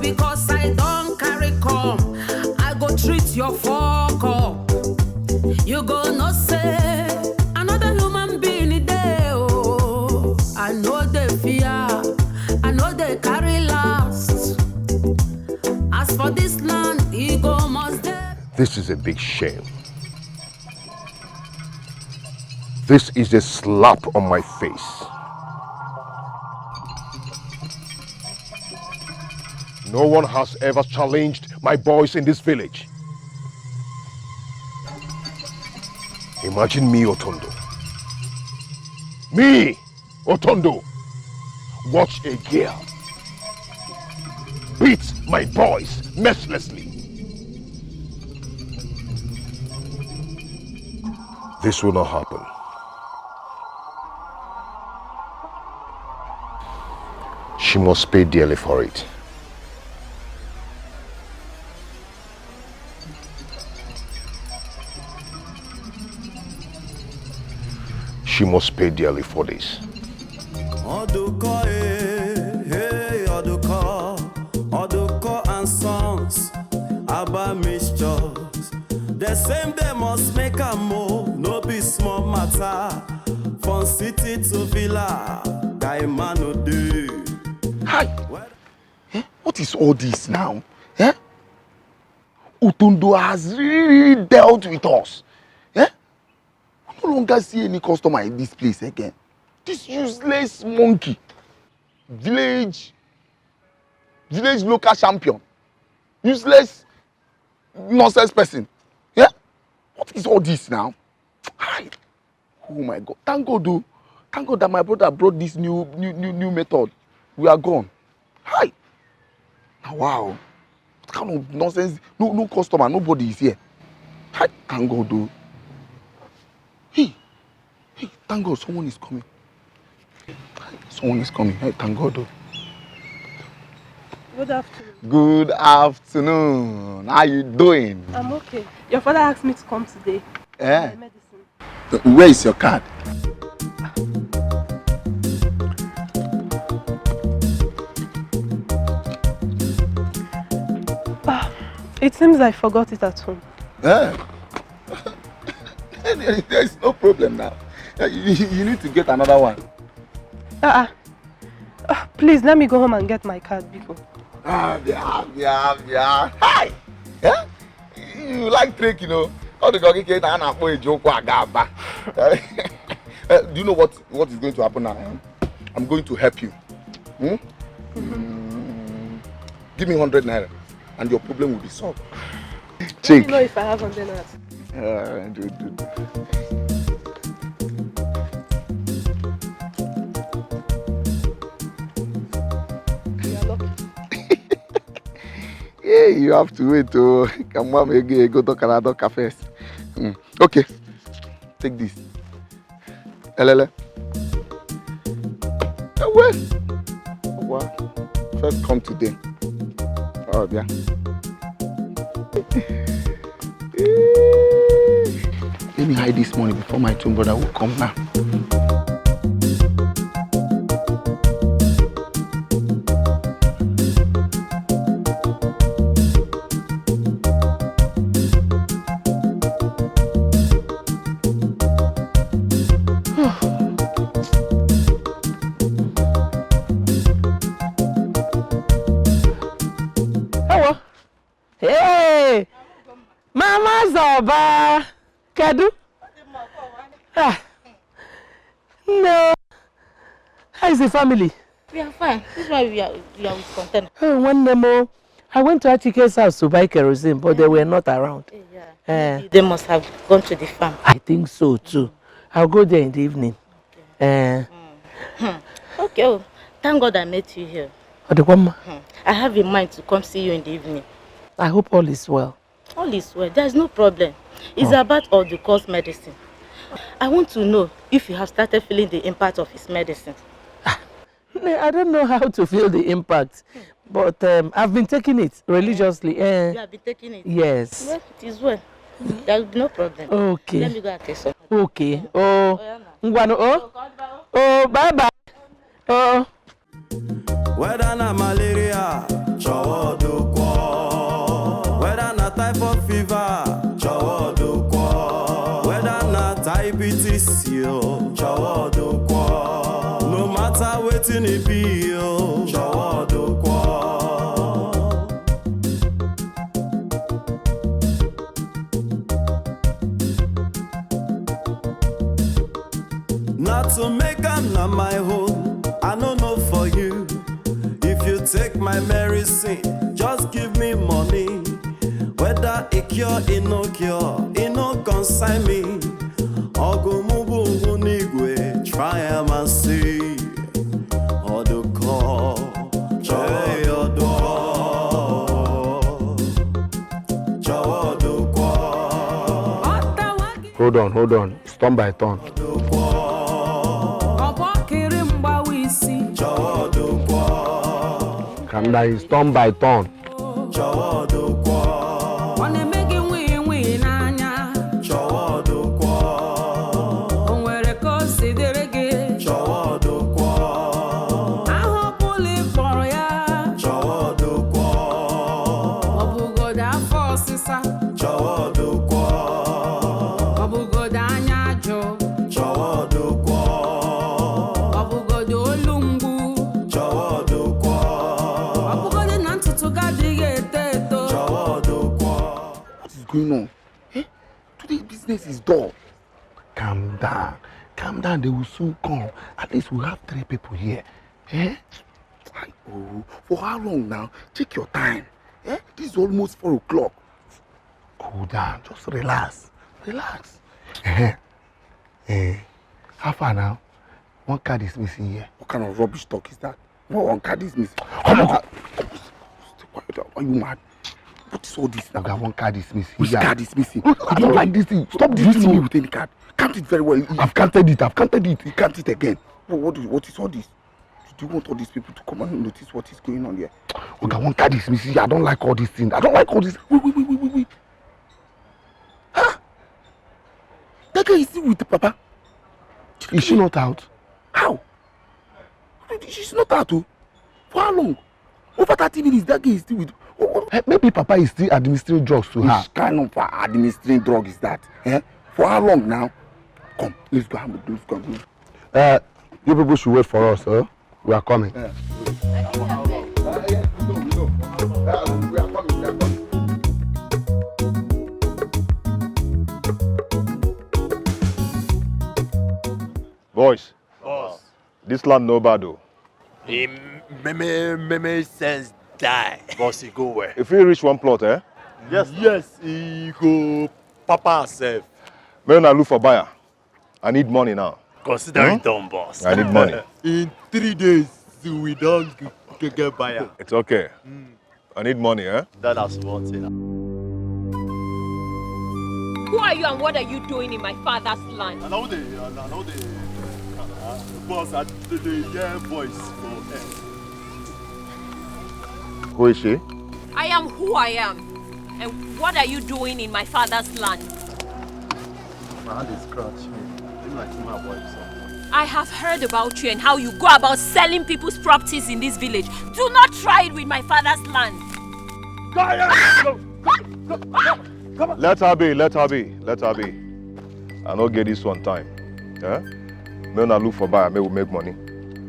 because I don't carry come. I go treat your fuck up. You go no say another human being in there. Oh, I know they fear, I know they carry last. As for this land, ego must dead. This is a big shame. This is a slap on my face. No one has ever challenged my boys in this village. Imagine me, Otondo. Me, Otondo. Watch a girl beat my boys mercilessly. This will not happen. She must pay dearly for it. She must pay dearly for this. Oduko, hey, Oduko and sons, Abba mixtures. The same they must make a move, no be small matter. From city to villa, guy man no do. Hi. What is all this now? Eh? Utundo has really dealt with us. Eh? We no longer see any customer in this place again. This useless monkey. Village local champion. Useless nonsense person. Yeah? What is all this now? Hi. Oh my God. Thank God though. Thank God that my brother brought this new method. We are gone. Hi. Wow. What kind of nonsense? No customer, nobody is here. Hi. Thank God though. Hey, thank God someone is coming. Someone is coming. Hey, thank God though. Good afternoon. Good afternoon. How you doing? I'm okay. Your father asked me to come today. Eh? For my medicine. Where is your card? It seems I forgot it at home. Eh? There is no problem now. You need to get another one. Please let me go home and get my card before. Yeah. Hi! Yeah? You like trick, you know. All the doggy get and a joke. Do you know what is going to happen now? I'm going to help you. Give me 100 naira and your problem will be solved. Let me know if I have 100 naira. Do. Yeah, you have to wait to come on, go to Canada cafes. Okay, take this. Elele. Well, first come today. Oh, yeah. Let me hide this money before my twin brother will come now. Hey, Mama Zoba, Kadu. No. How is the family? We are fine. This is why we are with content. Oh, one more. I went to Achike's house to buy kerosene, but they were not around. They must have gone to the farm. I think so too. I'll go there in the evening. Okay. Oh, thank God I met you here. I have in mind to come see you in the evening. I hope all is well. All is well. There is no problem. It's about all the course medicine. I want to know if you have started feeling the impact of his medicine. I don't know how to feel the impact, but I've been taking it religiously. You have been taking it? Yes. Well, it is well. There will be no problem. Okay. Let me go and take some. Okay. Bye bye. Whether na malaria, Sinibio, Chawado Kwa. Not to make am na my home, I don't know for you. If you take my medicine, just give me money. Whether it cure, it no cure, it no consign me. Ogo mubu unigwe, try am and see. Oduko, joy oduko, joy oduko. Hold on, turn by turn. Calm down, it's turn by turn. Going on? Eh? Today's business is dull. Calm down. They will soon come. At least we'll have 3 people here. Eh? Oh, for how long now? Take your time. Eh? This is almost 4 o'clock. Cool down. Just relax. How far now? 1 card is missing here. What kind of rubbish talk is that? No, 1 card is missing. Stay quiet. Are you mad? What is all this now? Okay, 1 card is missing. Which card is missing? I don't like this thing. Stop beating me with any card. Count it very well. I've counted it. You count it again. What is all this? Do you want all these people to come and notice what is going on here? Okay, 1 card is missing. I don't like all these things. Wait. Huh? That guy is still with the Papa. Is she not out? How? She's not out. Oh. For how long? Over 30 minutes, that guy is still with... Maybe Papa is still administering drugs to her. Which kind of administering drug is that? Eh? For how long now? Come, let's go. You people should wait for us, huh? We are coming. We are coming. Boys, this land no bad though. Meme sense die. Boss, he go where? If we reach 1 plot, eh? Yes, he go Papa self. May I look for buyer. I need money now. Consider it done, boss. I need money. In 3 days, we don't get buyer. It's okay. I need money, eh? That's one thing. Who are you and what are you doing in my father's land? I know the boss at the yeah voice. Who is she? I am who I am. And what are you doing in my father's land? My hand is scratched. Like my wife. I have heard about you and how you go about selling people's properties in this village. Do not try it with my father's land. Let her be. I don't get this one time. Yeah? May I look for buyer, may we make money.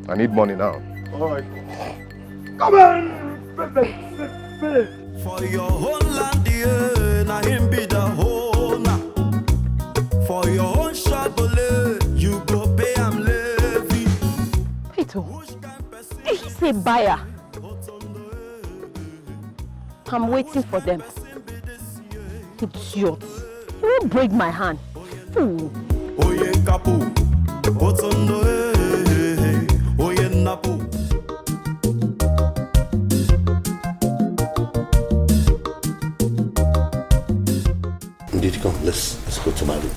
I need money now. Alright. Come on! For your whole land, yeah, na him be the whole na. For your own shabole, you go pay am levy. He's a buyer. I'm waiting for them. Idiots. He won't break my hand. Fool. Oye kapu, otondo oye napu. Did come? Let's go to my room.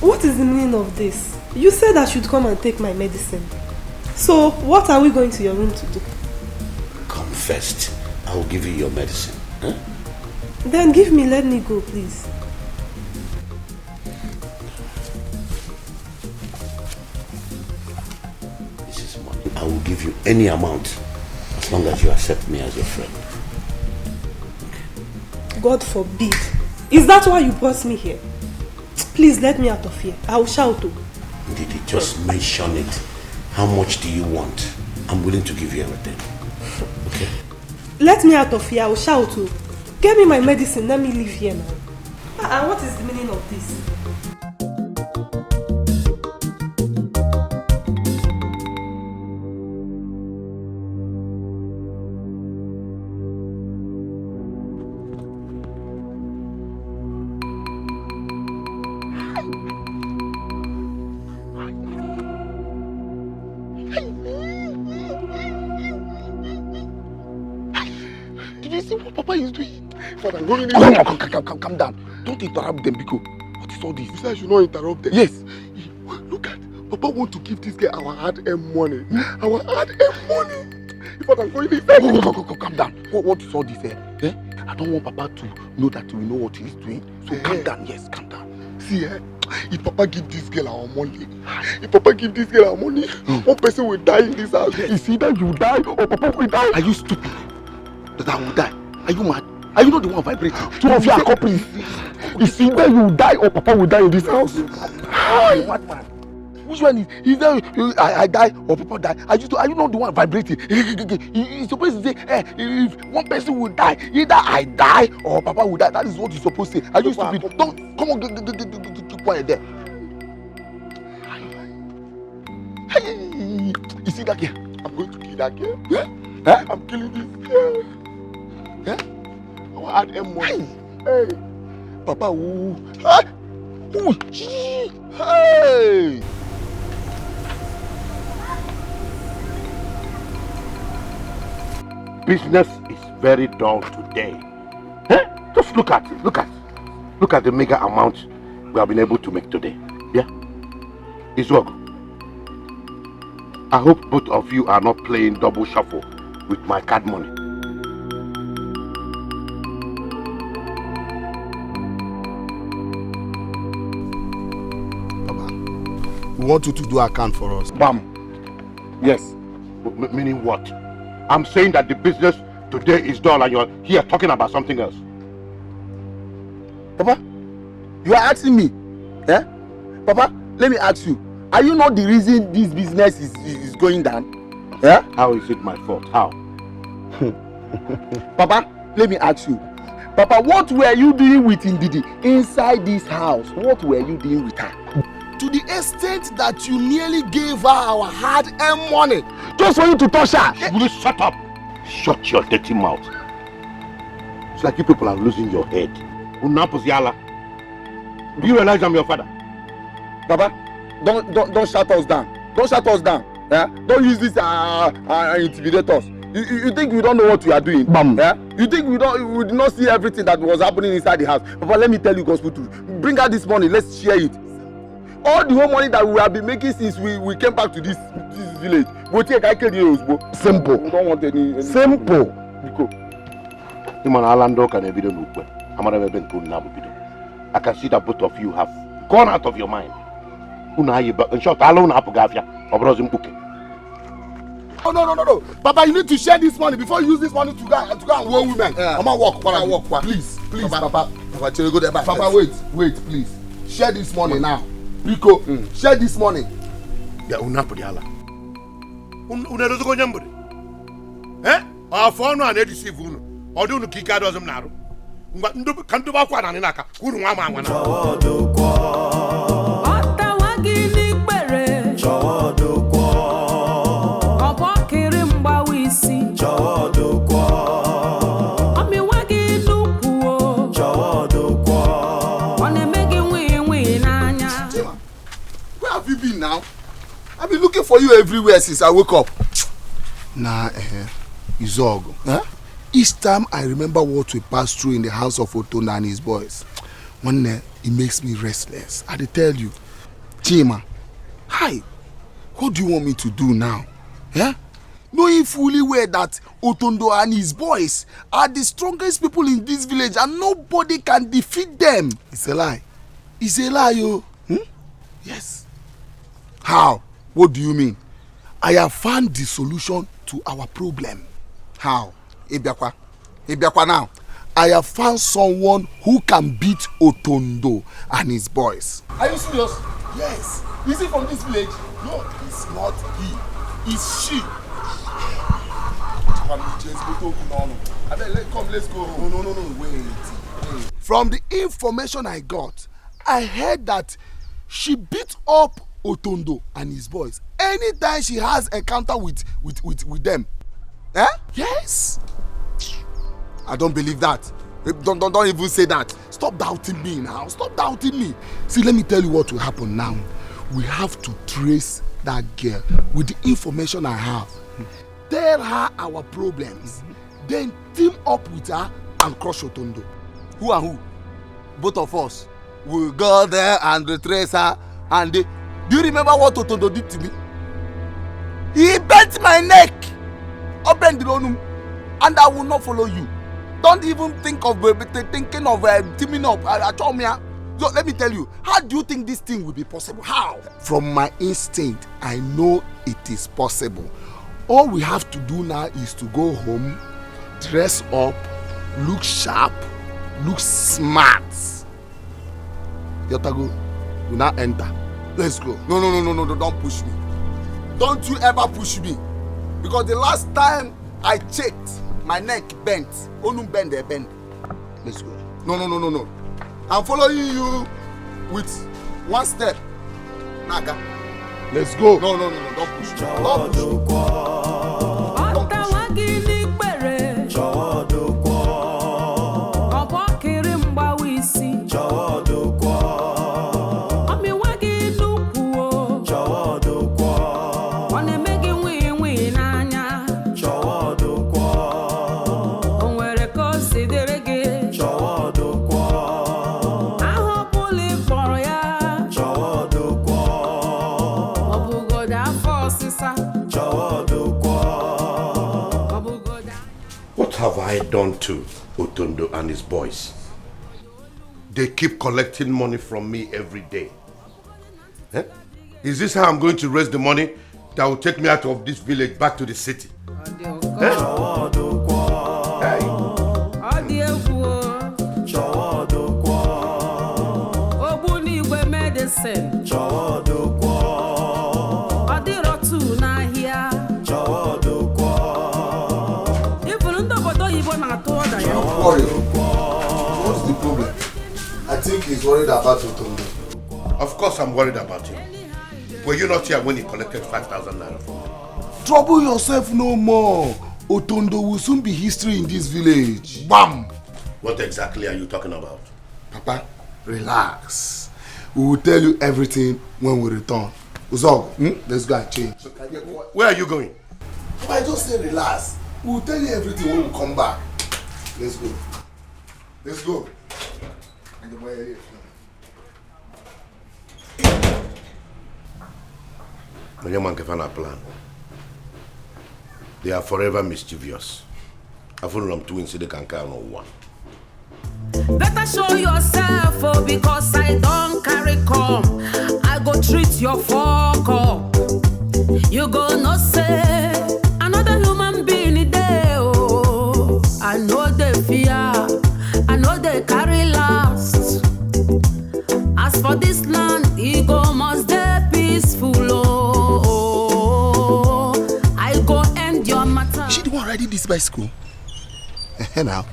What is the meaning of this? You said I should come and take my medicine. So, what are we going to your room to do? Come first. I will give you your medicine. Huh? Then let me go, please. This is money. I will give you any amount as long as you accept me as your friend. God forbid. Is that why you brought me here? Please let me out of here. I will shout. Did he just mention it? How much do you want? I'm willing to give you everything. Okay? Let me out of here. I will shout to. Get me my medicine. Let me leave here now. And what is the meaning of this? Papa is doing. Father, calm down. Don't interrupt them, Biko. What is all this? You said I should not interrupt them. Yes. Look at Papa want to give this girl our hard-earned money. Our hard-earned money. Father, go calm down. What is all this? Eh? I don't want Papa to know that we know what he's doing. So calm down. Yes, calm down. See, if Papa give this girl our money, one person will die in this house. It's either you die or Papa will die. Are you stupid? That I will die? Are you mad? Are you not the one vibrating? Two of you are couples. It's either you die or Papa will die in this house. Hey, madman. Which one is either I die or Papa die? Are you not the one vibrating? You're supposed to say, if one person will die, either I die or Papa will die. That is what you're supposed to say. Are you stupid? Don't come on, keep quiet there. Hey, you see that girl? I'm going to kill that girl. Yeah? I'm killing this girl. Yeah? I will add money. Hey, Papa, ooh. Hey. Business is very dull today. Just look at it. Look at the mega amount we have been able to make today. Yeah? It's work. I hope both of you are not playing double shuffle with my card money. We want you to do account for us. Bam. Yes. Meaning what? I'm saying that the business today is dull and you're here talking about something else. Papa, you are asking me? Eh? Papa, let me ask you. Are you not the reason this business is going down? Yeah? How is it my fault? How? Papa, let me ask you. Papa, what were you doing with Ndidi inside this house? What were you doing with her? To the extent that you nearly gave her our hard-earned money just for you to touch her. Will you shut up? Shut your dirty mouth. It's like you people are losing your head. Do you realize I'm your father? Papa, don't shut us down. Don't shut us down. Yeah? Don't use this intimidate us. You think we don't know what we are doing? Yeah? You think we did not see everything that was happening inside the house? Papa, let me tell you gospel truth. Bring out this money, let's share it. All the whole money that we have been making since we came back to this village. Simple. We don't want any simple. I can see that both of you have gone out of your mind. In short, no. Papa, you need to share this money before you use this money to go and war women. I'm gonna walk. Please, Papa, go there back. Papa, wait, please. Share this money now. Rico, share this money. Yeah, unapodiala. Unaruzuko nyamburi. Afonu ane deceive unu. Odi unu kika dozum naru. Kantu ba kwa nani naka. Kuru nwa mwa na. Ota wagini gbere. Jọ̀wọ́dọ̀kọ. Ọbọ kiri mgba wisi. Jọ̀wọ́dọ̀kọ. Omi wagi nuku o. Jọ̀wọ́dọ̀kọ. One megi wi n'anya. Where have you been now? I've been looking for you everywhere since I woke up. Nah, Izogo. Huh? Each time I remember what we passed through in the house of Otona and his boys, one day it makes me restless. I tell you, Chima, hi, what do you want me to do now? Yeah? Knowing fully well that Otondo and his boys are the strongest people in this village and nobody can defeat them. It's a lie. It's a lie, yo. Yes. How? What do you mean? I have found the solution to our problem. How? Ibiakwa now. I have found someone who can beat Otondo and his boys. Are you serious? Yes. Is he from this village? No, it's not he. It's she. Come, let's go. No, wait. From the information I got, I heard that she beat up Otondo and his boys anytime she has encounter with them. Eh? Yes. I don't believe that. Don't even say that. Stop doubting me now. Stop doubting me. See, let me tell you what will happen now. We have to trace that girl with the information I have. Tell her our problems. Then team up with her and crush Otondo. Who and who? Both of us. We'll go there and retrace her. And do you remember what Otondo did to me? He bent my neck. Open the room, and I will not follow you. Don't even think of teaming up. So let me tell you, how do you think this thing will be possible? How? From my instinct, I know it is possible. All we have to do now is to go home, dress up, look sharp, look smart. Yotago, we now enter. Let's go. No, don't push me. Don't you ever push me. Because the last time I checked, my neck bent. Onum bend, they bend. Let's go. No. I'm following you with one step. Naka. Let's go. No, don't push me. Don't push me. What have I done to Otondo and his boys? They keep collecting money from me every day. Eh? Is this how I'm going to raise the money that will take me out of this village back to the city? Eh? Worry. What's the problem? I think he's worried about Otondo. Of course I'm worried about him. Were you not here when he collected 5,000 naira from me? Trouble yourself no more. Otondo will soon be history in this village. Bam! What exactly are you talking about? Papa, relax. We will tell you everything when we return. Uzog, let's go and change. Where are you going? I just say relax. We will tell you everything when we come back. Let's go. Let's go. Plan. They are forever mischievous. I follow them two instead they can carry on one. Better show yourself, oh, because I don't carry come. I go treat your fuck up. You go no say another human being there. Oh, I know they fear, I know they carry last. As for this land, ego must be peaceful. Oh, I go end your matter. Is she the one riding this bicycle? Now,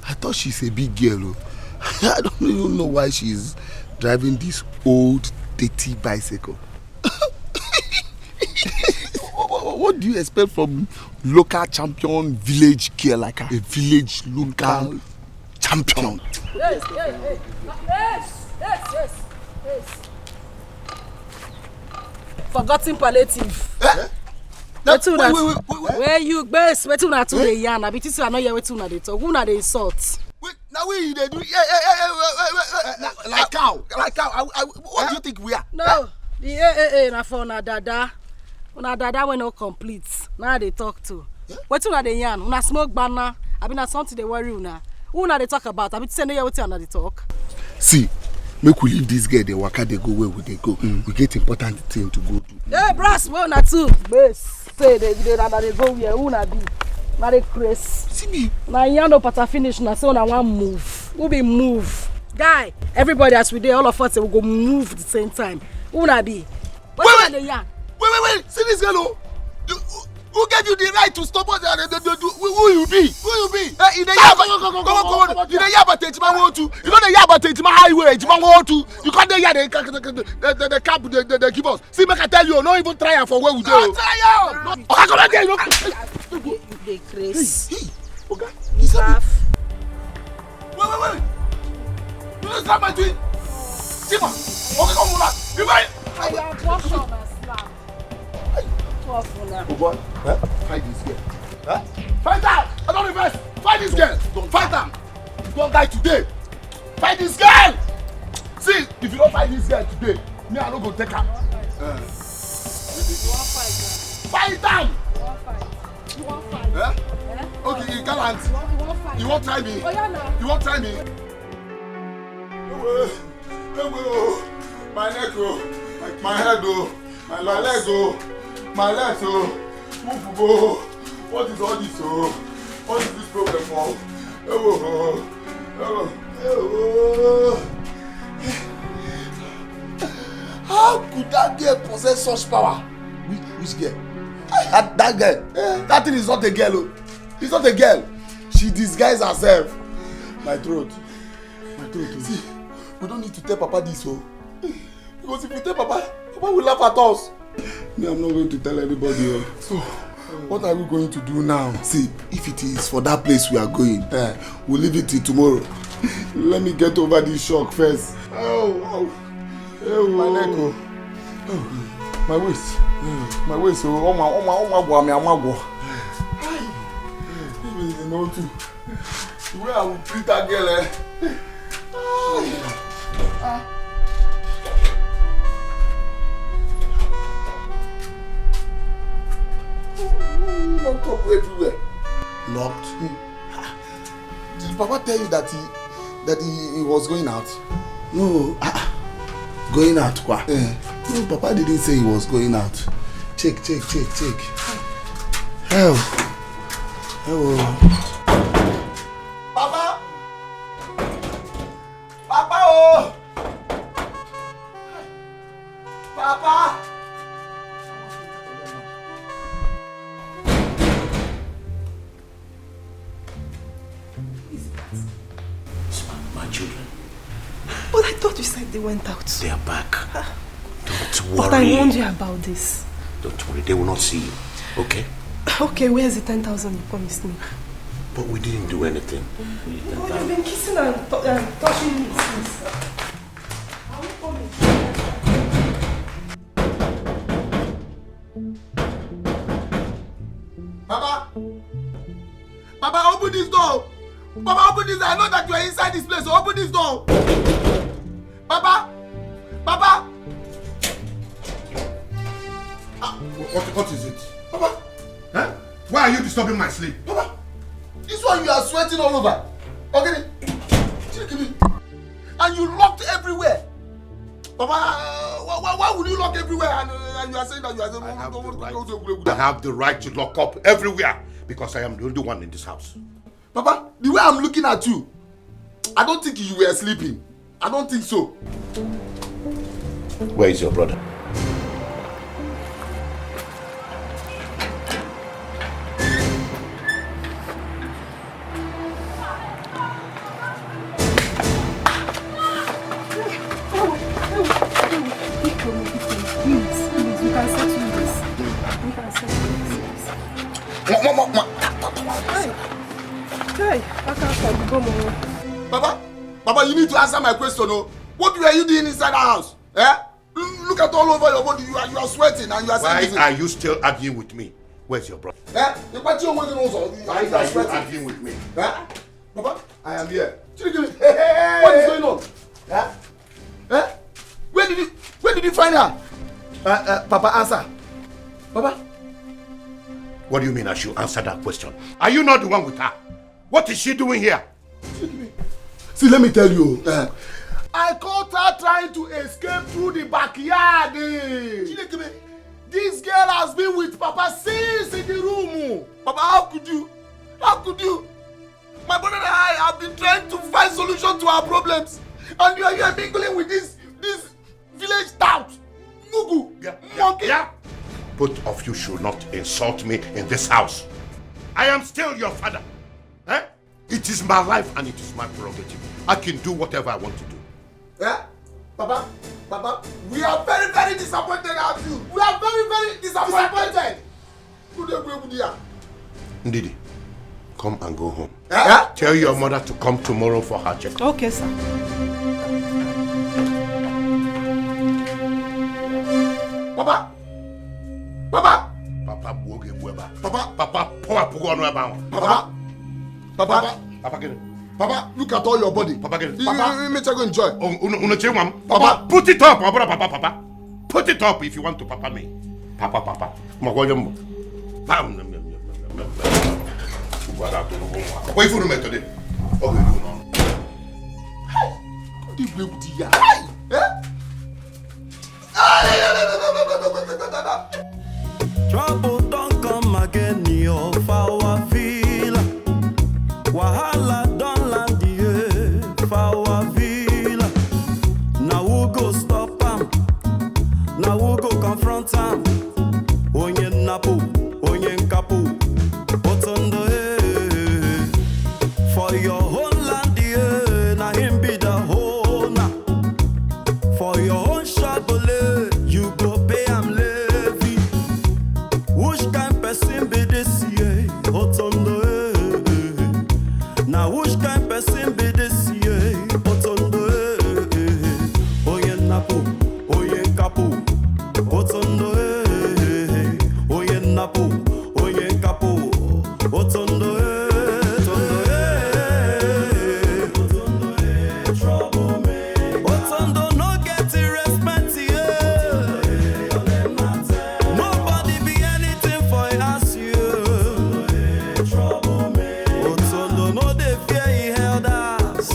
I thought she's a big girl. I don't even know why she's driving this old, dirty bicycle. What do you expect from local champion village girl like her? A village local champion. Yes. Forgotten palliative. Wait. Where you base? Wait till na to the yarn. I be teach you I know you wait till na dey talk. Who na dey insult? Wait, now we they do. Like how? What do you think we are? No. The na for na dada. Una dada when no complete. Now they talk to. Wait till na dey yarn. Una smoke banner. I be na something they worry una. Who na dey talk about? I be say no you wait till na dey talk. See, make we leave this girl. They waka, they go where we they go. We get important thing to go do. Hey, brass, well na too. Base. Say they go where who na be. Na dey craze. See me. Na yarn no pata finish na so na one move. Who be move? Guy, everybody as we dey, all of us we go move at the same time. Who na be? Wait. The yarn. Wait. See this girl, oh. Who gave you the right to stop us? Who you be? Who you be? In the Yaba, come on. In the Yaba, you know the Yaba, highway, you can't hear the cap, the keep us. See, make I tell you, not even try for where we go. Try out. Okay, come on, there, you know. They crazy. Hey, okay. He's happy. Wait. You don't stop my twin. Simon, okay, come on. You right. I am watching us now. Oh boy, fight this girl. Fight her! I don't reverse. Fight this girl. Don't fight her. You don't die today. Fight this girl. See, if you don't fight this girl today, me I no go take her. Fight her. You want fight? Okay, you gallant. You won't try me. You won't try me. My neck, my head, my leg, my legs, what is all this, what is this problem for? How could that girl possess such power? Which girl? That girl. That thing is not a girl. It's not a girl. She disguised herself. My throat. See, we don't need to tell Papa this, because if we tell Papa will laugh at us. Me, I'm not going to tell anybody. So, what are we going to do now? See, if it is for that place we are going, we'll leave it till tomorrow. Let me get over this shock first. Oh, my neck, my waist, you know too. The way I will treat that girl, Locked up everywhere. Locked? Did Papa tell you that he was going out? No. Going out, quoi? No, Papa didn't say he was going out. Check. Hello. Papa, oh! Papa! My children. But I thought you said they went out. They are back. Don't worry. But I warned you about this. Don't worry, they will not see you. Okay? Okay, where's the 10,000 you promised me? But we didn't do anything. Oh, you've been kissing and touching me since. Papa, open this door. Papa, open this door. I know that you are inside this place, so open this door. Papa. What is it? Papa. Huh? Why are you disturbing my sleep? Papa, this one you are sweating all over. Okay? And you locked everywhere. Papa, why would you lock everywhere and you are saying that you are I have the right to lock up everywhere because I am the only one in this house. Papa, the way I'm looking at you, I don't think you were sleeping. I don't think so. Where is your brother? Papa, you need to answer my question. What were you doing inside the house? Look at all over your body. You are sweating and you are saying. Why are you still arguing with me? Where's your brother? Why are you arguing with me? Papa, I am here. What is going on? Where did you find her? Papa, answer. Papa. What do you mean I should answer that question? Are you not the one with her? What is she doing here? See, let me tell you. I caught her trying to escape through the backyard. This girl has been with Papa since in the room. Papa, how could you? My brother and I have been trying to find solution to our problems. And you are mingling with this village tout. Mugu. Monkey. both of you should not insult me in this house. I am still your father. Eh? It is my life and it is my prerogative. I can do whatever I want to do. Yeah? Papa, we are very, very disappointed at you. We are very, very disappointed. Ndidi, come and go home. Yeah? Tell your mother to come tomorrow for her check. Okay, sir. Papa, look at all your body. Papa, go enjoy. Papa, put it up, Papa. Put it up if you want to papa me. Papa. Wait for me today. Okay, Trouble don't come again, yo, for villa. Wahala don't land here, for villa. Now who go stop him? Now who go confront him? Onye napu, onye kapu, otondo for your whole land here, na him be the owner. For your own shabole, you go pay am levy. Which kind person be this year? Otondo now which kind person be this year? Otondo oye napu, oye kapu, otondo oye napu, oye kapu, otondo trouble me. Otondo no get respect here. Nobody be anything for us you. Trouble me. Otondo no dey fear he elders.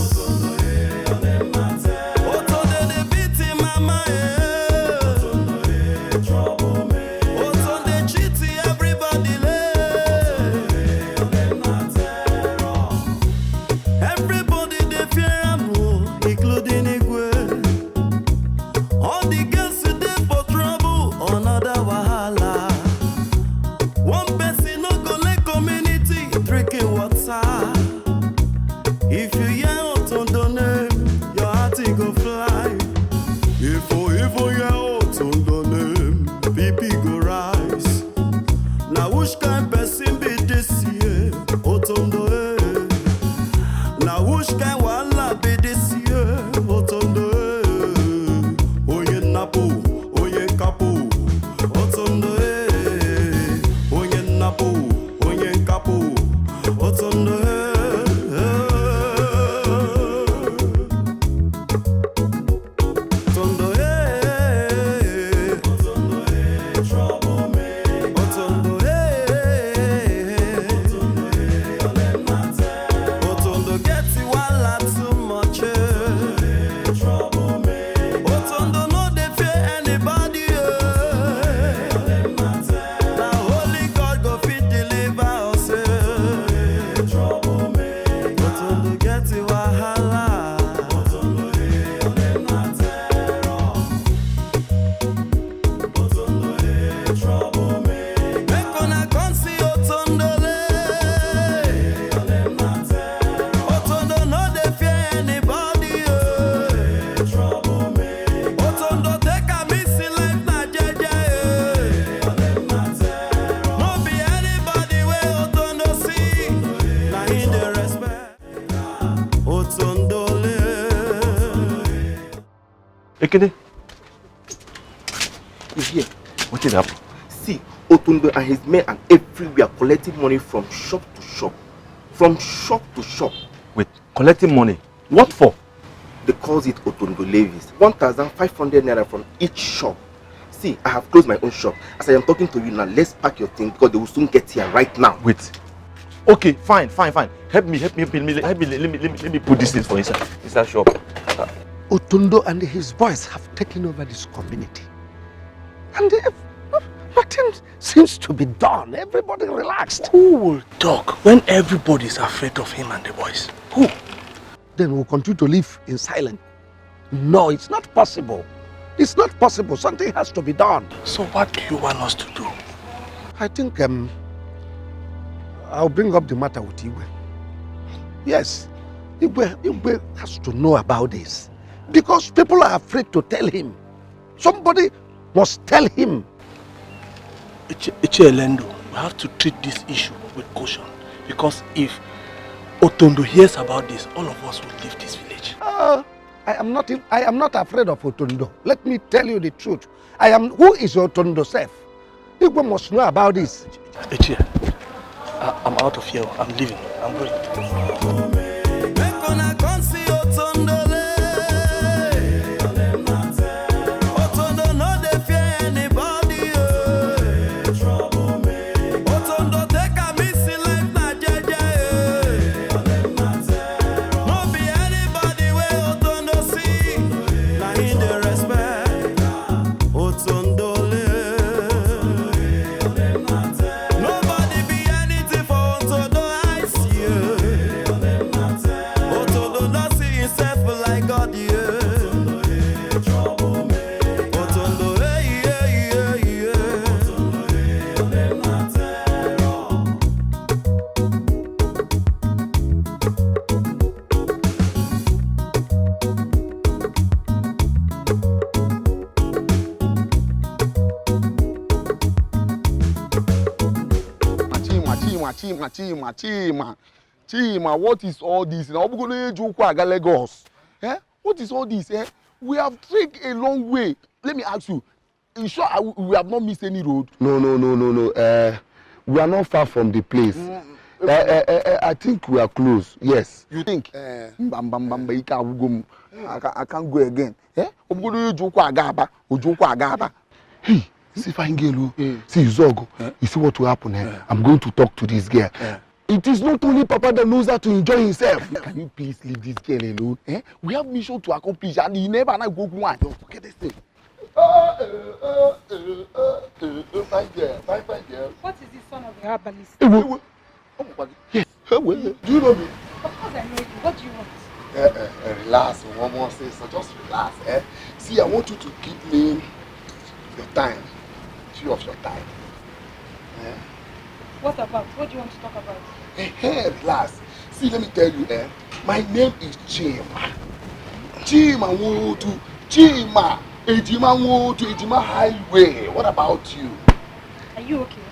Otondo dey beat him mama. Trouble me. Otondo dey cheat everybody. Everybody dey fear am, including Igwe. All the girls dey for trouble, another wahala. One person no go let community drinking water. If you hear Otondo name, your heart go fly. If you hear Otondo name, BP go rise. Now which kind person be this year? Otondo now which kind wahala be this year? Otondo oye napu, oye kapu, otondo oye napu, oye kapu, otondo trouble me. Otondo Otondo get wahala too much. Trouble me. Otondo no dey fear anybody. Now only God go fit deliver us. Trouble me. Otondo get wahala. Otondo trouble me. Make una come see Otondo. Otondo no dey fear anybody. Trouble me. Otondo take a missing life na jeje. No be anybody wey Otondo see, na him dey respect. Otondo Ekene. He's here. What did happen? See, Otondo and his men and everywhere collecting money from shop to shop. From shop to shop. Wait, collecting money? What for? They calls it Otondo levies. 1,500 naira from each shop. See, I have closed my own shop. As I am talking to you now, let's pack your thing because they will soon get here right now. Wait. Okay, fine. Help me. Let me put this thing for inside shop. Otondo and his boys have taken over this community. And nothing seems to be done. Everybody relaxed. Who will talk when everybody's afraid of him and the boys? Who? Then we'll continue to live in silence. No, it's not possible. It's not possible. Something has to be done. So what do you want us to do? I think I'll bring up the matter with Igwe. Yes, Igwe has to know about this. Because people are afraid to tell him. Somebody must tell him. Elendo, we have to treat this issue with caution. Because if Otondo hears about this, all of us will leave this village. I am not afraid of Otondo. Let me tell you the truth. Who is Otondo self? Igwe must know about this. Echie, I'm out of here. I'm leaving. I'm going. Chima, what is all this? Now we're going to go Lagos. Eh? What is all this? Eh? We have taken a long way. Let me ask you. You sure we have not missed any road? No. We are not far from the place. I think we are close. Yes. You think? I can't go again. Eh? I'm going to go Agaba. Hey, see fine girl. See Zogo. You see what will happen? I'm going to talk to this girl. It is not only Papa that knows how to enjoy himself. Can you please leave this girl alone? Eh? We have mission to accomplish and he never go one. Don't forget this thing. Fine girl. What is the son of the herbalist? Yes. Do you know me? Of course I know you. What do you want? Relax. One more say so. Just relax. Eh? See, I want you to give me your time. 2 of your time. Eh? What about? What do you want to talk about? Hey, relax. See, let me tell you, my name is Chima. Ejima Highway. What about you? Are you okay?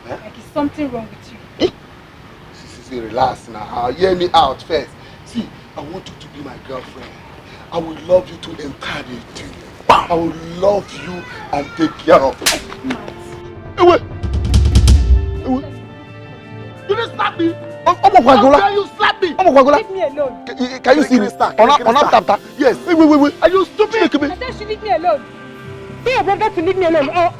Like, is something wrong with you? See, relax now. Hear me out first. See, I want you to be my girlfriend. I will love you to eternity. I will love you and take care of you. Hey, you didn't slap me. How dare you slap me? Leave me alone. Can you see this? Yes. Wait. Are you stupid? I said she leave me alone. Be your brother to leave me alone. Are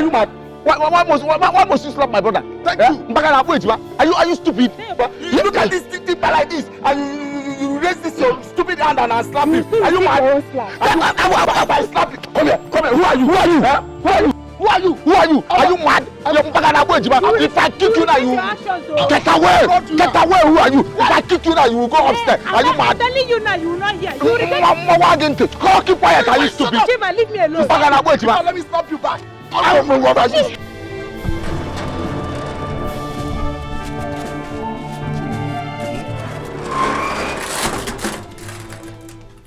you mad? Why must you slap my brother? Thank you. Are you stupid? You look at this thing like this and you raise this your stupid hand and I slap him. Are you mad? I slap you. Come here. Who are you? Who are you? Are you mad? If I kick you now, you get away. Who are you? If I kick you now, you will go upstairs. Are you mad? I'm telling you now, you will not hear. Keep quiet. Are you stupid? Leave me alone. Let me slap you back. I don't know what I did.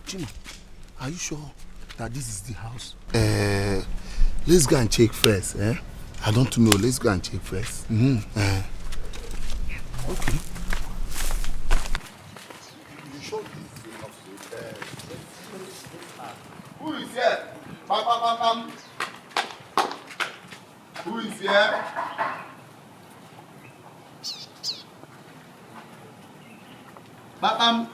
Chima, are you sure that this is the house? Let's go and check first. I don't know. Let's go and check first. Okay. You sure this is the house? Who is here? Bam. Who is here? Bam.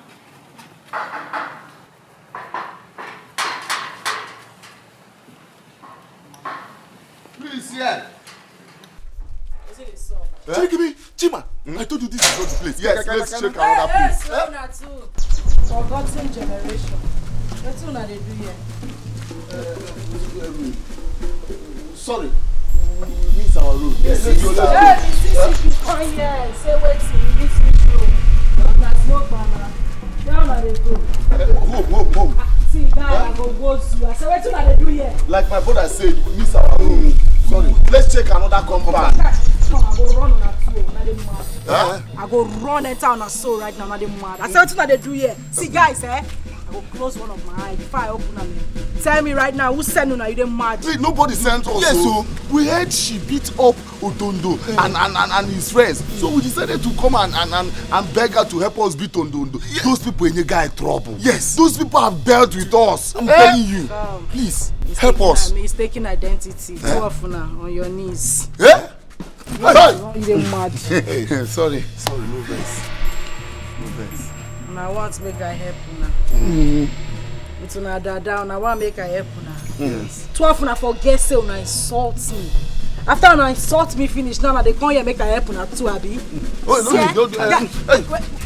Who is here? Check me, Chima. I told you this is not the place. Yes, let's check another place. Forgotten generation. That's what they do here. Sorry. We miss our road. Yes, let's go down. Come here. Say wait till you miss me road. That's no banner. Down at the road. Home. expose you. I said, what are they do here? Like my brother said, we miss our room. Sorry. Let's check another compound. Come on, I go run on a tour. Now they mad. I go run enter on a soul right now. Now they mad. I said, what are they do here? See, guys, I go close one of my eyes before I open them. Tell me right now, who sent you? Now you them mad? Wait, nobody sent us. Yes, so we heard she beat up Otondo and his friends. So we decided to come and beg her to help us beat Otondo. Yes. Those people in the guy trouble. Yes. Those people have dealt with us. I'm telling you. Please help us. Mistaken identity. Too often on your knees. Yeah. You them mad. Sorry, no vex. No vex. I want to make her help now. It's una dada, I want to make her help now. Yes. Too often I forget say una insult me. After una insult me finish, now they come here make her help now too, Abi.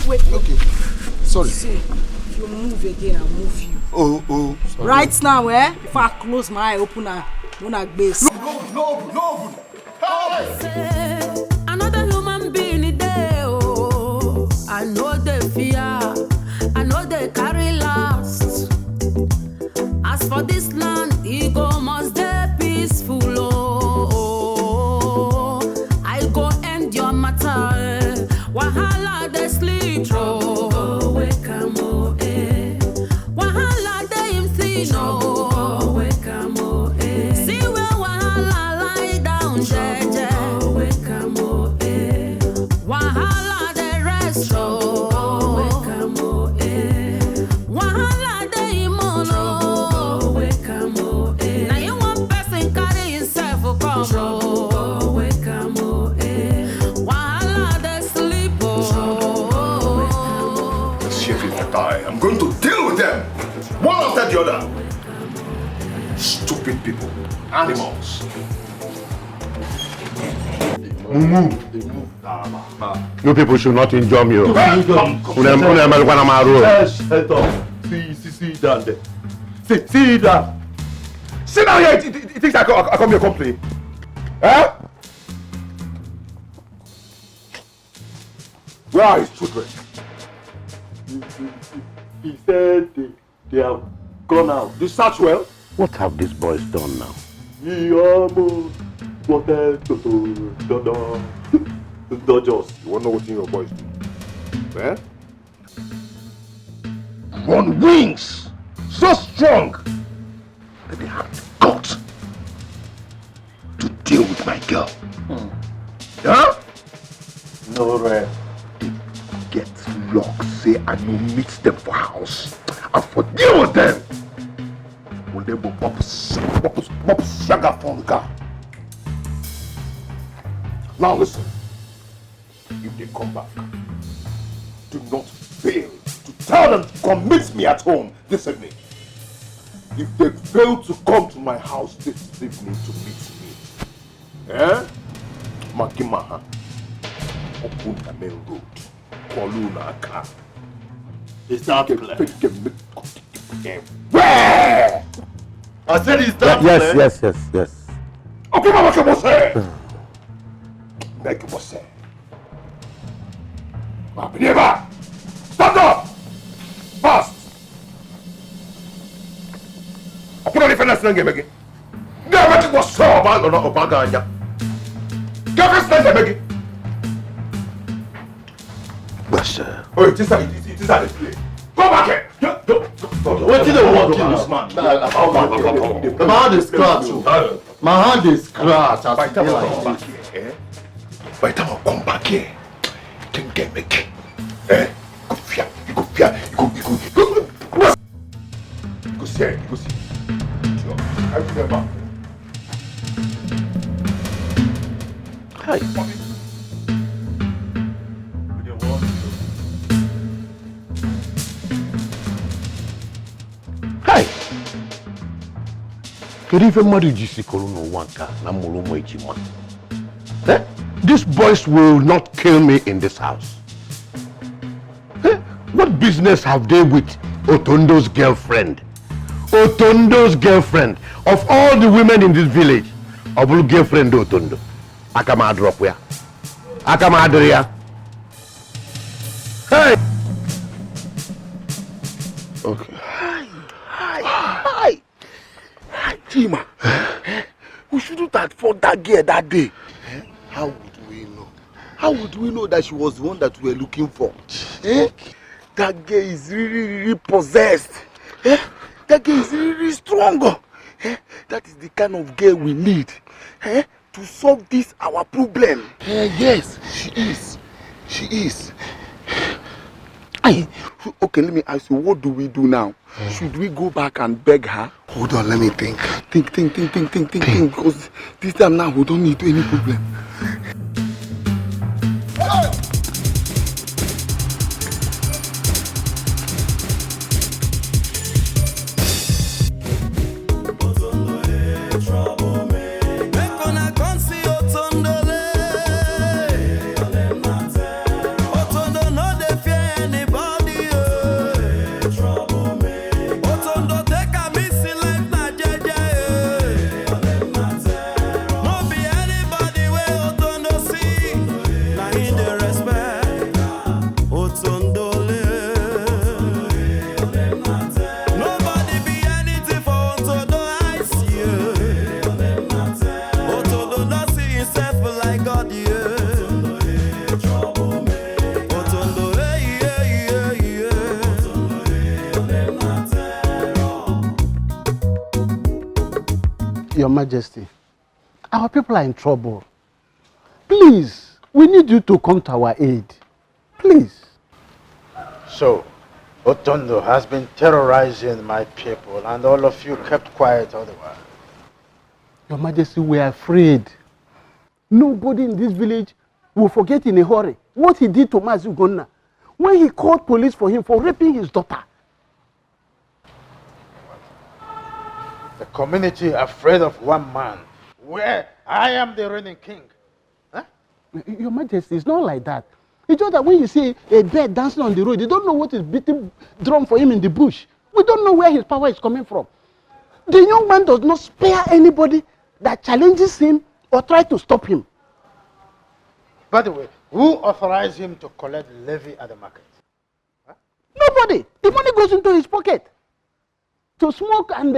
Wait. Okay. Sorry. See, if you move again, I'll move you. Oh. Sorry. Right now, if I close my eye, open her, don't base. No. Another human being there, oh. I know they fear, I know they carry last. As for this land, ego must be peaceful, oh. I go end your matter, wahala they sleep, oh. Wake up, oh, eh. Wahala they him see, no. Wake up, oh, eh. See where wahala lie down, jeje. Wake up, oh, eh. Wahala they rest, oh. Wake up, oh, eh. Wahala they imono. Wake up, oh, eh. Now you one person carry himself for come, oh. Wake up, oh, eh. Wahala they sleep, oh. Let's see if you die. I'm going to deal with them. One after the other. Stupid people. Animals. You people should not injure me. Come. See down there. See down. Sit down here. It thinks I come here complain. Huh? Where are his children? He said they have gone out. They search well. What have these boys done now? He almost wanted to dodge us. You want to know what your boys do? Eh? On wings, so strong that they have the guts to deal with my girl. Huh? No, right. They get locked, say I no meet them for house. And for deal with them, will they go pop sugar from the car? Now listen. If they come back, do not fail to tell them to come meet me at home this evening. If they fail to come to my house this evening to meet me, Makimaha, open the main road, Koluna car. Is that clear? Where? I said is that clear? Yes. Okay, Mama, come on, say. Make it say. Never! Stand up! Fast! I put on the fence again. Never make it was so bad or not a baganya. Get this thing again. But sir. Oh, it is a display. Go back here! What did they want in this man? My hand is scratched. My hand is scratched. By the time I come back here, by the time I come back here, you can get me. Go fear. Go see. I remember. Hi. Hi. Kedu ife mmadụ ji sikoro n'ụwa nka na mụrụ ụmụ ejima? These boys will not kill me in this house. What business have they with Otondo's girlfriend? Otondo's girlfriend. Of all the women in this village, Obulu girlfriend Otondo. Akama drop ya. Akama adria. Hey! Okay. Hi. Chima, we shouldn't have fought that girl that day. How would we know? How would we know that she was the one that we were looking for? That girl is really possessed. That girl is really strong. That is the kind of girl we need to solve this our problem. Yes, she is. She is. Okay, let me ask you, what do we do now? Should we go back and beg her? Hold on, let me think. Think. Because this time now we don't need any problem. Your Majesty, our people are in trouble. Please, we need you to come to our aid. Please. So, Otondo has been terrorizing my people and all of you kept quiet all the while. Your Majesty, we are afraid. Nobody in this village will forget in a hurry what he did to Mazugonna when he called police for him for raping his daughter. The community afraid of one man, where I am the reigning king. Huh? Your Majesty, it's not like that. It's just that when you see a bird dancing on the road, you don't know what is beating drum for him in the bush. We don't know where his power is coming from. The young man does not spare anybody that challenges him or tries to stop him. By the way, who authorized him to collect levy at the market? Huh? Nobody. The money goes into his pocket to smoke and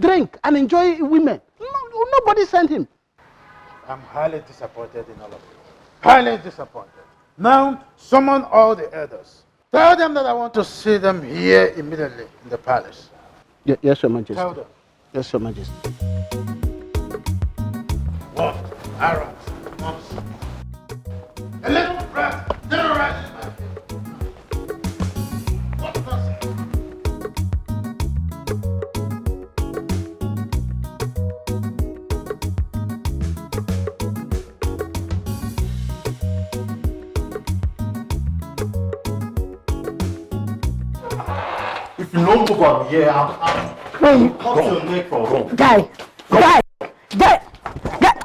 drink and enjoy women. Nobody sent him. I'm highly disappointed in all of you. Highly disappointed. Now, summon all the elders. Tell them that I want to see them here immediately in the palace. Yes, Your Majesty. Tell them. Yes, Your Majesty. What? Arrows. Monsters. A little brat terrorizes my people. What nonsense? If you don't move on here, I'll cut your neck for wrong. Guy,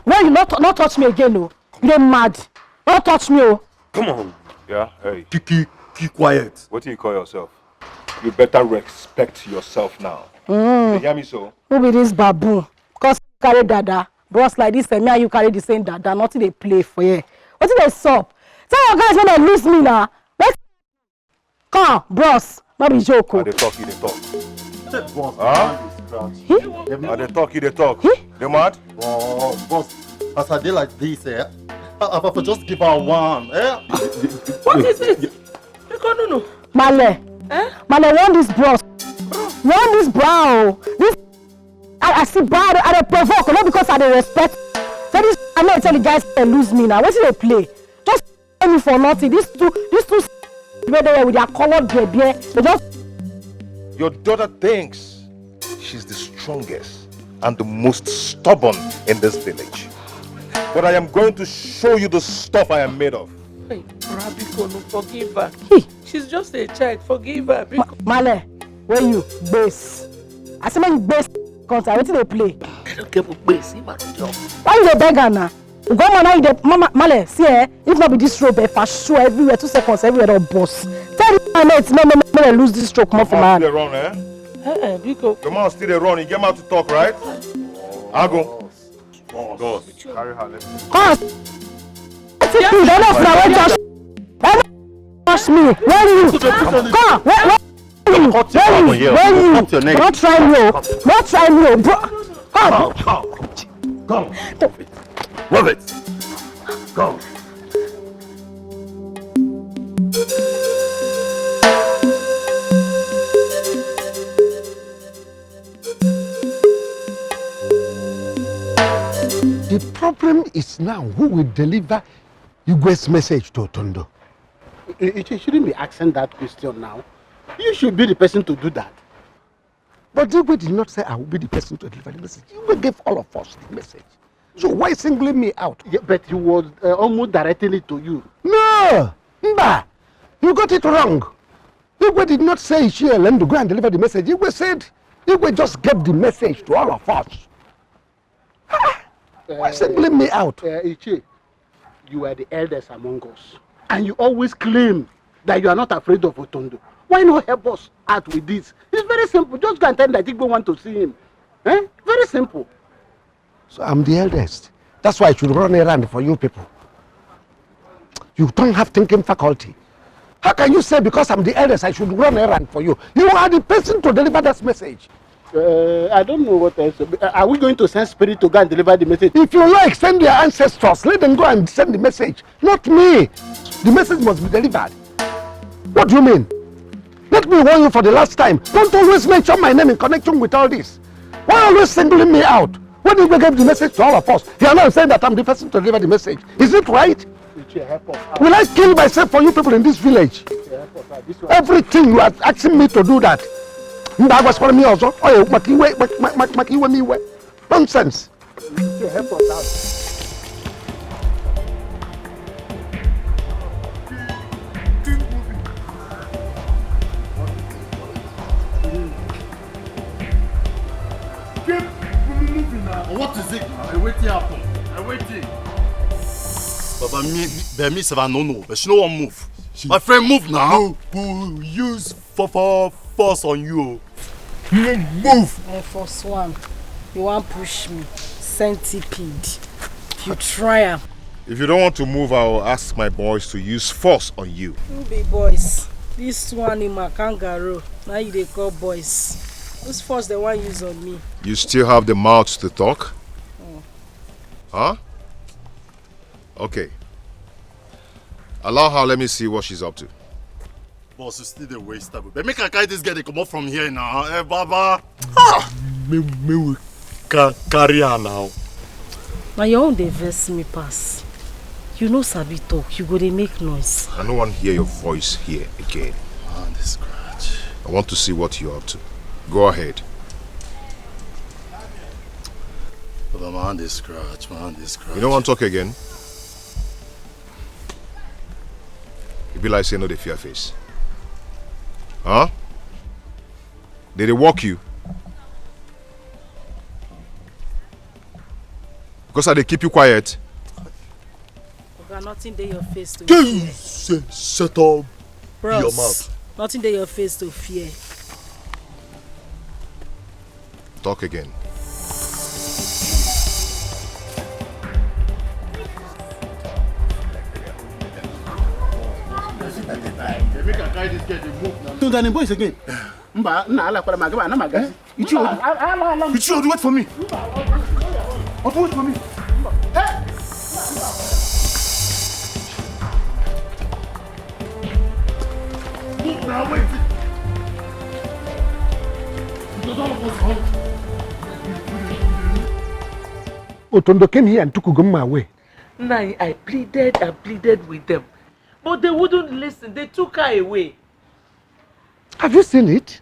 why you not touch me again, no? You're mad. Don't touch me, oh. Come on. Yeah, hey. Keep quiet. What do you call yourself? You better respect yourself now. You hear me so? Who be this baboon? Because you carry dada. Bros like this, and me and you carry the same dada. Nothing they play for you. What did they sup? Tell your guys when they lose me now. Let's come on, bros. Not be joke. They talk, you they talk. Boss, huh? They talk, you they talk. They mad? Oh, boss, as I did like this, I just give her one. What is it? No. Male. Male, want this bros. Want this brow. This I see brow, I provoke, not because I respect. So this I'm not telling the guys they lose me now. What do they play? Just play me for nothing. These two where they with their colored baby, they just. Your daughter thinks she's the strongest and the most stubborn in this village. But I am going to show you the stuff I am made of. Hey, Rabiko, no, forgive her. She's just a child. Forgive her. Male, where you base? I say make base concert. What do they play? I don't care for base. Why you dey beg her now? Go on now, you dey Male. See if not be this rope, for sure everywhere 2 seconds everywhere on boss. Tell my mates, no, lose this stroke more for my hand. Still run, Biko. The man still run. You get out to talk, right? I'll go. Go. Carry her. Let's go. Come. Don't touch me. Where are you? Come. Where Don't try me, bro. Come. Move it. Come. The problem is now who will deliver Igwe's message to Otondo. You shouldn't be asking that question now. You should be the person to do that. But Igwe did not say I will be the person to deliver the message. Igwe gave all of us the message. So why singling me out? Yeah, but he was almost directing it to you. No! Mba! You got it wrong. Igwe did not say she alone to go and deliver the message. Igwe just gave the message to all of us. Why singling me out? Ichi, you are the eldest among us. And you always claim that you are not afraid of Otondo. Why not help us out with this? It's very simple. Just go and tell that Igwe want to see him. Eh? Very simple. So I'm the eldest. That's why I should run around for you people. You don't have thinking faculty. How can you say because I'm the eldest I should run around for you? You are the person to deliver that message. I don't know what else. Are we going to send spirit to go and deliver the message? If you like, send your ancestors. Let them go and send the message. Not me. The message must be delivered. What do you mean? Let me warn you for the last time. Don't always mention my name in connection with all this. Why always singling me out? When you gave the message to all of us, you are now saying that I'm the person to deliver the message. Is it right? Will I kill myself for you people in this village? Everything you are asking me to do that. Me also. Nonsense. Help us out. What is it? I waiting happen. I waiting. Baba, me say I no, but she no want move. My friend, move now. Who use force on you? Move. First one, you want push me? Centipede. You try am. If you don't want to move, I will ask my boys to use force on you. You be boys. This one in my kangaroo. Now you they call boys. Who's force they want use on me? You still have the mouth to talk? Huh? Okay. Allow her, let me see what she's up to. Boss, you still the waste time. But make her carry this girl, they come up from here now. Eh, Baba. Me will carry her now. Now your own they vex me pass. You know sabi talk, you go they make noise. I don't want to hear your voice here again. Man, this scratch. I want to see what you're up to. Go ahead. But man, this scratch, man, this scratch. You don't want to talk again? It be like saying no, they fear face. Huh? Did they walk you? Because they keep you quiet? Okay, nothing there your face to fear. Shut up Bros, your mouth. Nothing there your face to fear. Talk again. To the boys again. Mba, na ala kwa magaba na magazi. Ichi, wait for me. Wait for me. Hey! Move now, wait. Otondo came here and took Ugomma away. Nah, I pleaded with them. But they wouldn't listen. They took her away. Have you seen it?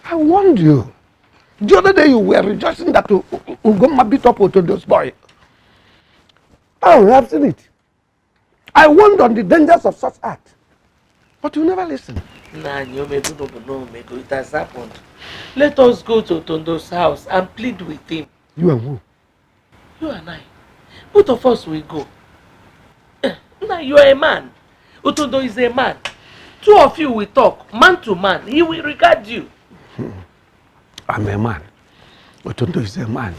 I warned you. The other day you were rejoicing that Ugomma beat up Otondo's boy. Oh, I've seen it. I warned on the dangers of such act. But you never listen. Nah, no, it has happened. Let us go to Otondo's house and plead with him. You and who? You and I. Both of us will go. Now you are a man. Otondo is a man. Two of you will talk, man to man. He will regard you. I'm a man. Otondo is a man.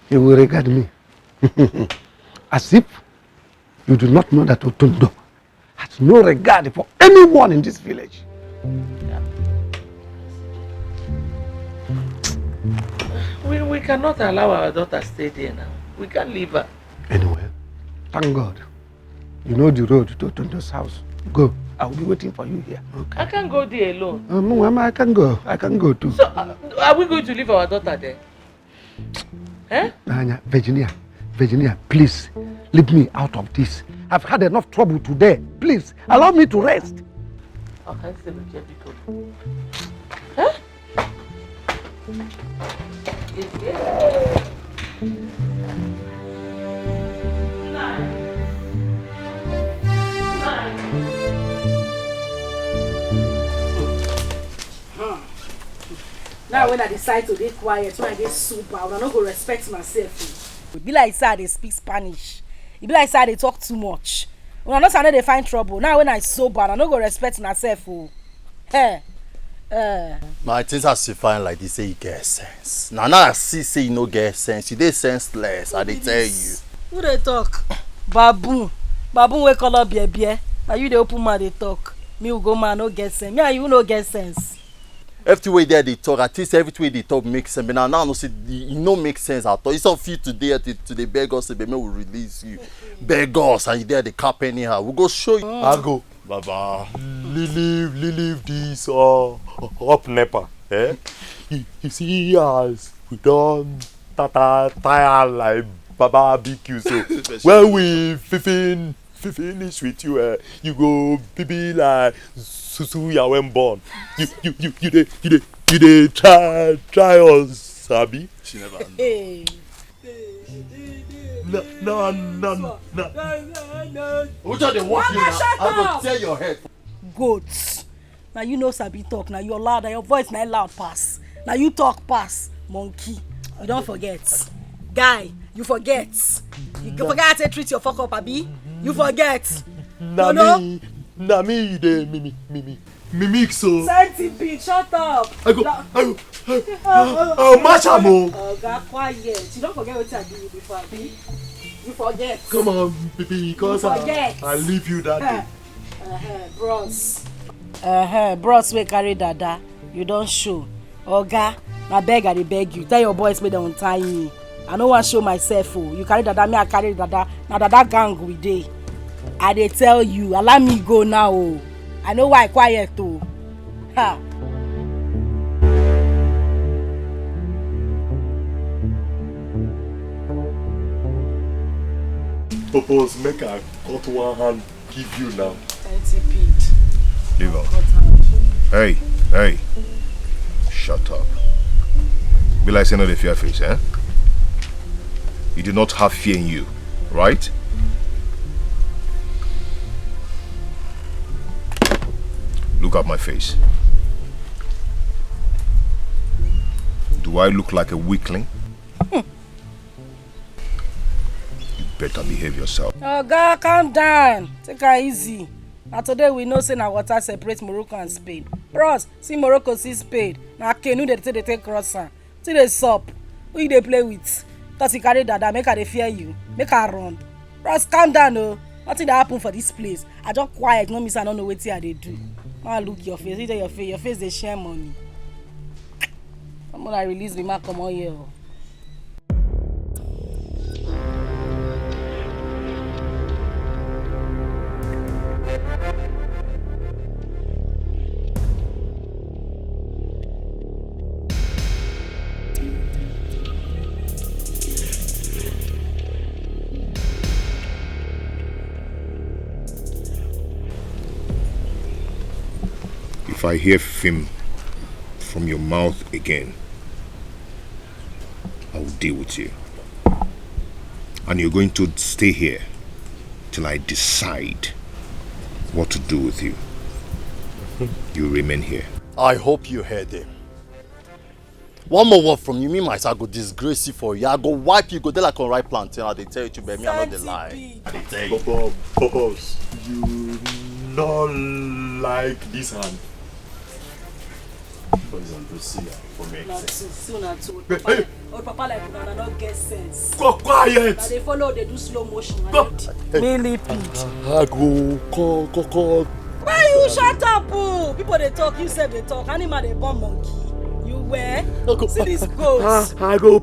He will regard me. As if you do not know that Otondo has no regard for anyone in this village. We cannot allow our daughter to stay there now. We can't leave her. Anyway, thank God. You know the road to Tonto's house. Go. I will be waiting for you here. Okay. I can't go there alone. Mama, I can go. I can go too. So, are we going to leave our daughter there? Eh? Virginia, please, leave me out of this. I've had enough trouble today. Please, allow me to rest. Okay, huh? Now when I decide to be quiet, when I get super, I don't go respect myself. It be like say they speak Spanish. It be like say they talk too much. When I know say they find trouble. Now when I sober, I don't go respect myself. Hey. My things are so fine like this say you get sense. Now I see say you no get sense. You dey senseless, I dey tell you. Who they talk? Baboon we call up bie. Now you the open mouth they talk. Me who go man no get sense. Me and you no get sense. Every way there they talk, at least every way they talk makes sense. But now no see it no make sense at all. It's not fit today to the beg us, but me will release you. Beg us and you there the cap anyhow. We go show you. I go. Baba, leave this up Nepa. Eh? You see us, we don't tire like Baba BQ. So when we finish with you, you go be like Susu ya when born. You dey try us, Sabi. She never. No. Which are the walking now? I go tear your head. Goats. Now you know Sabi talk. Now you're loud. Now your voice not loud pass. Now you talk pass. Monkey. You don't forget. Guy, you forget. You forget how to treat your fuck up, Abi. You forget. Na me dey mimic so. Centipede, shut up. I'll match am o. Oh, God, quiet. You don't forget what I did before, Abi. You forget. Come on, baby, because I leave you that day. Bros we carry dada. You don't show. Oga, na beg I dey beg you. Tell your boys make dem untie me. I no wan show myself o. You carry dada, me I carry dada. Na dada gang we dey. I dey tell you, allow me go now o. I know why quiet o. Ha. Purpose make I cut one hand give you now. Centipede. Leave her. Hey. Shut up. Be like saying no dey fear face, eh? You do not have fear in you, right? Look at my face. Do I look like a weakling? You better behave yourself. Oh God, calm down. Take her easy. Now today we know say na water separates Morocco and Spain. Bros, see Morocco, see Spain. Now canoe they take crossing. See they sup. Who you they play with? Cause you carry dada, make her they fear you. Make her run. Bros, calm down oh. Nothing that happen for this place. I just quiet, no miss I don't know what they do. Now look your face, your face they share money. I'm gonna release the mark come on here. If I hear film from your mouth again, I will deal with you. And you're going to stay here till I decide what to do with you. You remain here. I hope you heard him. One more word from you, me myself, I go disgrace you for you. I go wipe you, go there like on right plantain. I dey tell you to baby, I know the lie. I dey tell you. Boss, you not like this hand. For me. Old papa like una not get sense. Go quiet. They follow, they do slow motion. Millipede. I go. Why you shut up? Oh? People they talk, you say they talk. Animal they born monkey. You where? See this goats. I go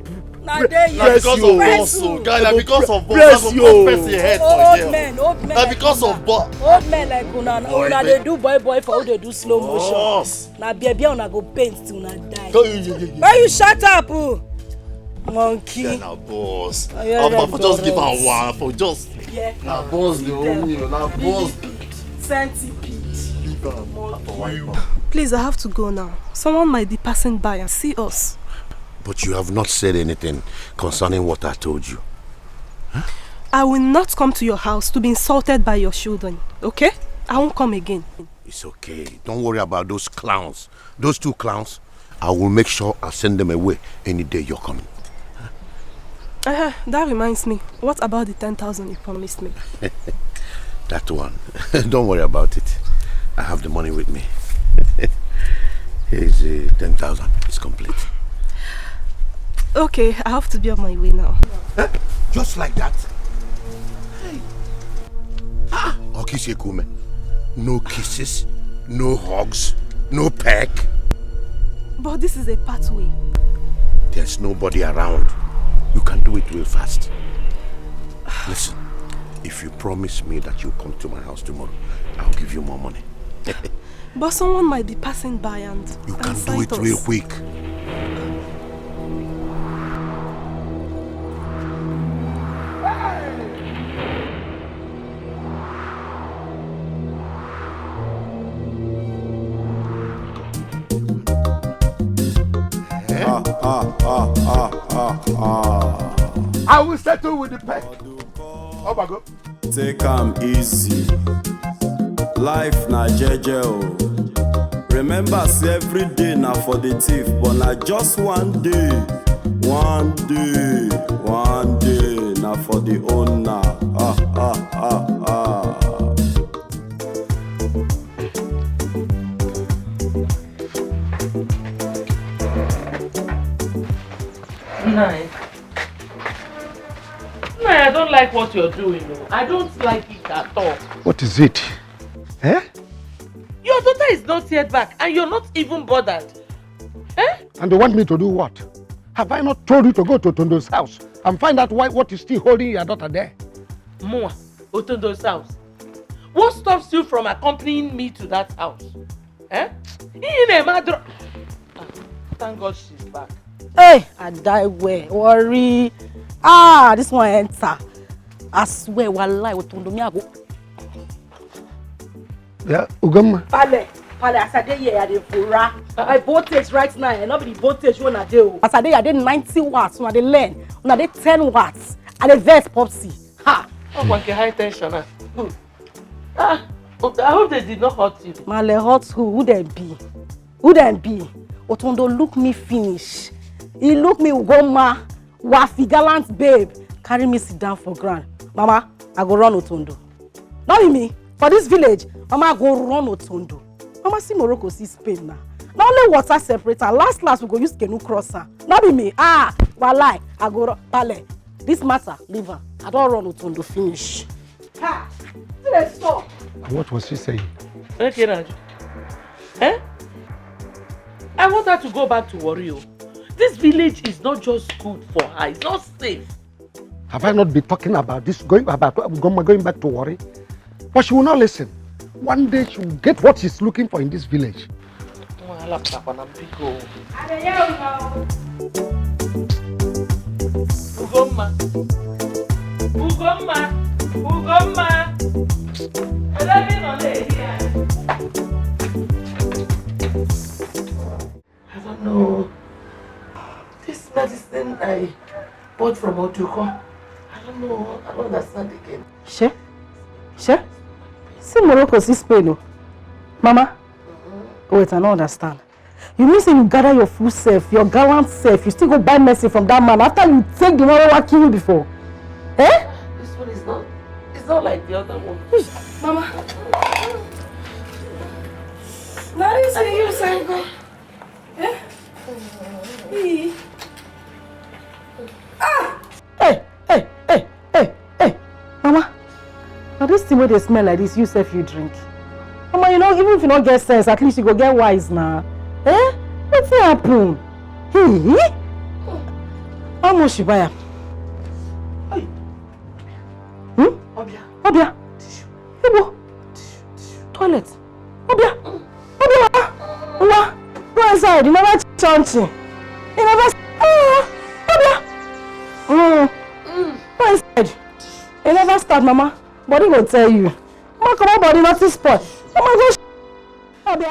Now there you because of boss, so guy, na because of boss. I go press your head for here. Old men. Na because of boss. Old men like una dey do boy for who dey do slow motion. Na baby una go paint till una die. Why you shut up? Monkey. Yeah, na boss. For just give am one for just. Yeah. Na boss dey own you. Na boss. Centipede. Please, I have to go now. Someone might be passing by and see us. But you have not said anything concerning what I told you. Huh? I will not come to your house to be insulted by your children, okay? I won't come again. It's okay. Don't worry about those clowns. Those two clowns, I will make sure I send them away any day you're coming. That reminds me. What about the 10,000 you promised me? That one. Don't worry about it. I have the money with me. Here's 10,000. It's complete. Okay, I have to be on my way now. Just like that? Hey. Okisekume. No kisses, no hugs, no peck. But this is a pathway. There's nobody around. You can do it real fast. Listen, if you promise me that you'll come to my house tomorrow, I'll give you more money. But someone might be passing by and you can do it real quick. I will settle with the peck. Oh my God. Take 'em easy. Life na jeje o. Remember say every day na for the thief, but na just one day. One day na for the owner. Nice. No, I don't like what you're doing. I don't like it at all. What is it? Eh? Your daughter is not yet back and you're not even bothered. Eh? And they want me to do what? Have I not told you to go to Otondo's house and find out what is still holding your daughter there? Moa, Otondo's house. What stops you from accompanying me to that house? Eh? Thank God she's back. Hey, I die where? Worry. This one enter. I swear, wallahi, Otondo me I go. Yeah, Ugama. Pale, as I dey here, I dey fura. My voltage right now, and not be the voltage when I do. As I dey, 90 watts. When I dey learn, when I dey 10 watts. I dey vex popsy. Ha! Oh, one high tension. I hope they did not hurt you. Male hurt who? Who them be? Who them be? Otondo look me finish. He look me Ugoma, wafi gallant babe. Carry me sit down for ground. Mama, I go run Otondo. Not with me. For this village, Mama go run Otondo. Mama see Morocco, see Spain now. Not only water separator. Last we go use canoe crosser. Not with me. Walai, I go run. Pale. This matter, leave her. I don't run Otondo finish. Ha! Let's stop. What was she saying? Okay, Raju. Eh? I want her to go back to Wario. This village is not just good for her. It's not safe. Have I not been talking about this? Going back to worry? But she will not listen. One day she will get what she's looking for in this village. Ugoma. I don't know. This medicine I bought from Oduko. I don't know. I don't understand again. She? See Morocco, see Spain. Mama? Wait, I don't understand. You mean say you gather your full self, your gallant self, you still go buy mercy from that man after you take the one who killed you before? Eh? This one is not. It's not like the other one. Mama. Now you say you Sango. Eh? Hey. Mama. Now this thing where they smell like this, you self you drink. Mama, you know, even if you don't get sense, at least you go get wise now. Eh? What's happened? Hey? How much you buy? Obia. Ebo. Toilet. Obia. Go inside. You never something. You never. Obia. Go inside. You never start, Mama. Body will tell you. Mama, come on, body not to spoil. Oh my gosh. Obia.